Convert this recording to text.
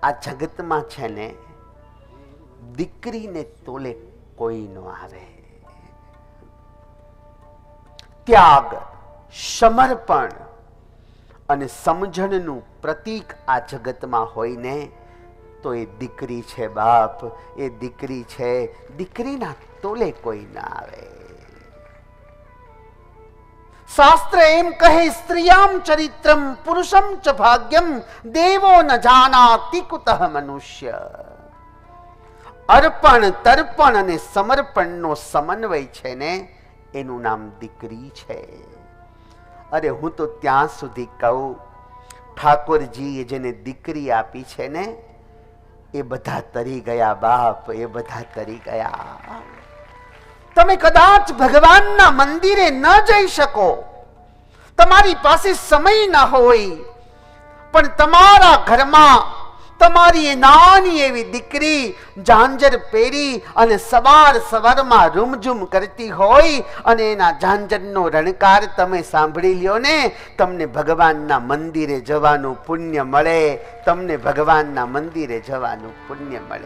આ જગતમાં છે ને દીકરીને તોલે કોઈ ન આવે. ત્યાગ, સમર્પણ અને સમજણનું પ્રતીક આ જગતમાં હોય ને તો એ દીકરી છે બાપ, એ દીકરી છે. દીકરીના તોલે કોઈ ના આવે. શાસ્ત્ર એમ કહે, સ્ત્રીયામ ચરિત્રમ પુરુષમ ચ ભાગ્યમ દેવો ન જાનાતિ કુતઃ મનુષ્ય. અર્પણ, તર્પણ અને સમર્પણનો સમન્વય છે ને એનું નામ દીકરી છે. અરે હું તો ત્યાં સુધી કહું, ઠાકોરજીએ જેને દીકરી આપી છે ને એ બધા તરી ગયા બાપ, એ બધા તરી ગયા. તમે કદાચ ભગવાનના મંદિરે ન જઈ શકો, તમારી પાસે સમય ન હોય, પણ તમારા ઘરમાં તમારી એ નાની એવી દીકરી ઝાંઝર પહેરી અને સવાર સવારમાં રૂમઝૂમ કરતી હોય અને એના ઝાંઝરનો રણકાર તમે સાંભળી લ્યો ને, તમને ભગવાનના મંદિરે જવાનું પુણ્ય મળે. તમને ભગવાનના મંદિરે જવાનું પુણ્ય મળે.